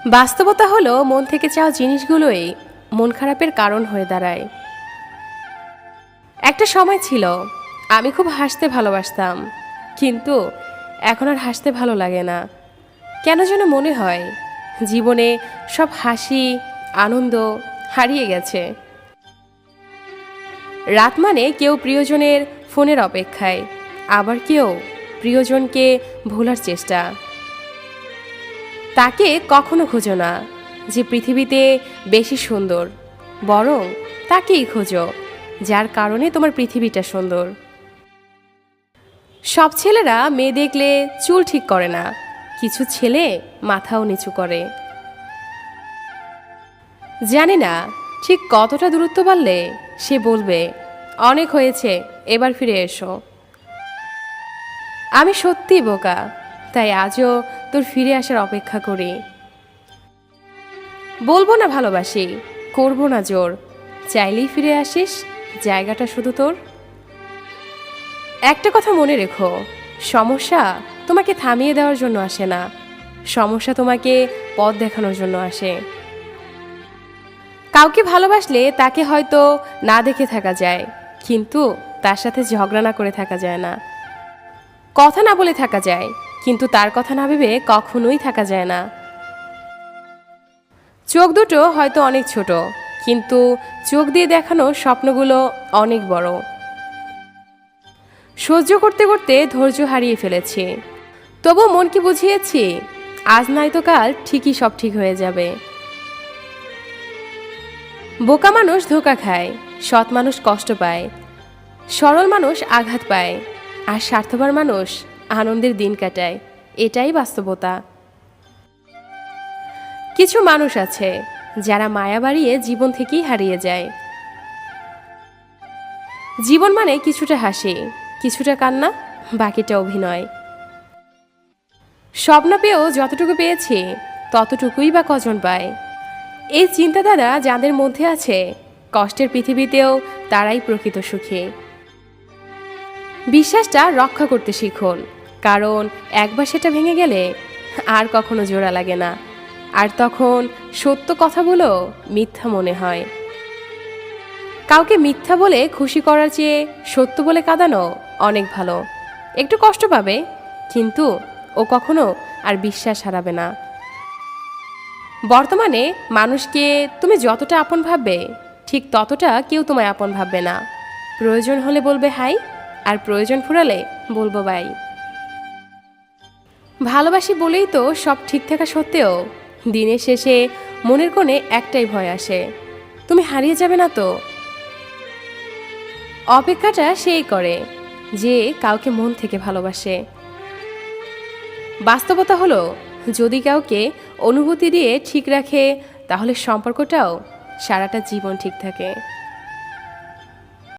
বাস্তবতা হলো মন থেকে চাওয়া জিনিসগুলোই মন খারাপের কারণ হয়ে দাঁড়ায়। একটা সময় ছিল আমি খুব হাসতে ভালোবাসতাম, কিন্তু এখন আর হাসতে ভালো লাগে না। কেন যেন মনে হয় জীবনে সব হাসি আনন্দ হারিয়ে গেছে। রাত মানে কেউ প্রিয়জনের ফোনের অপেক্ষায়, আবার কেউ প্রিয়জনকে ভোলার চেষ্টা। তাকে কখনো খোঁজো না যে পৃথিবীতে বেশি সুন্দর, বরং তাকেই খোঁজো যার কারণে তোমার পৃথিবীটা সুন্দর। সব ছেলেরা মেয়ে দেখলে চুল ঠিক করে না, কিছু ছেলে মাথাও নিচু করে। জানি না ঠিক কতটা দূরত্ব বাড়লে সে বলবে অনেক হয়েছে, এবার ফিরে এসো। আমি সত্যিই বোকা, তাই আজও তোর ফিরে আসার অপেক্ষা করি। বলবো না ভালোবাসি, করবো না জোর, চাইলেই ফিরে আসিস, জায়গাটা শুধু তোর। একটা কথা মনে রেখো, সমস্যা তোমাকে থামিয়ে দেওয়ার জন্য আসে না, সমস্যা তোমাকে পথ দেখানোর জন্য আসে। কাউকে ভালোবাসলে তাকে হয়তো না দেখে থাকা যায়, কিন্তু তার সাথে ঝগড়া না করে থাকা যায় না। কথা না বলে থাকা যায়, কিন্তু তার কথা না ভেবে কখনোই থাকা যায় না। চোখ দুটো হয়তো অনেক ছোট, কিন্তু চোখ দিয়ে দেখানো স্বপ্নগুলো অনেক বড়। সহ্য করতে করতে ধৈর্য হারিয়ে ফেলেছি, তবু মনকে বুঝিয়েছি আজ নয়তো কাল ঠিকই সব ঠিক হয়ে যাবে। বোকা মানুষ ধোঁকা খায়, সৎ মানুষ কষ্ট পায়, সরল মানুষ আঘাত পায়, আর স্বার্থপর মানুষ আনন্দের দিন কাটায়। এটাই বাস্তবতা। কিছু মানুষ আছে যারা মায়া বাড়িয়ে জীবন থেকেই হারিয়ে যায়। জীবন মানে কিছুটা হাসি, কিছুটা কান্না, বাকিটা অভিনয়। স্বপ্ন পেয়েও যতটুকু পেয়েছি ততটুকুই বা কজন পায়। এই চিন্তাধারা যাদের মধ্যে আছে, কষ্টের পৃথিবীতেও তারাই প্রকৃত সুখী। বিশ্বাসটা রক্ষা করতে শিখুন, কারণ একবার সেটা ভেঙে গেলে আর কখনো জোড়া লাগে না, আর তখন সত্য কথাগুলো মিথ্যা মনে হয়। কাউকে মিথ্যা বলে খুশি করার চেয়ে সত্য বলে কাঁদানো অনেক ভালো। একটু কষ্ট পাবে, কিন্তু ও কখনো আর বিশ্বাস হারাবে না। বর্তমানে মানুষকে তুমি যতটা আপন ভাববে, ঠিক ততটা কেউ তোমায় আপন ভাববে না। প্রয়োজন হলে বলবে হাই, আর প্রয়োজন ফুরালে বলবো বাই। ভালোবাসি বলেই তো সব ঠিক থাকা সত্ত্বেও দিনের শেষে মনের কোণে একটাই ভয় আসে, তুমি হারিয়ে যাবে না তো। অপেক্ষাটা সেই করে যে কাউকে মন থেকে ভালোবাসে। বাস্তবতা হলো, যদি কাউকে অনুভূতি দিয়ে ঠিক রাখে, তাহলে সম্পর্কটাও সারাটা জীবন ঠিক থাকে।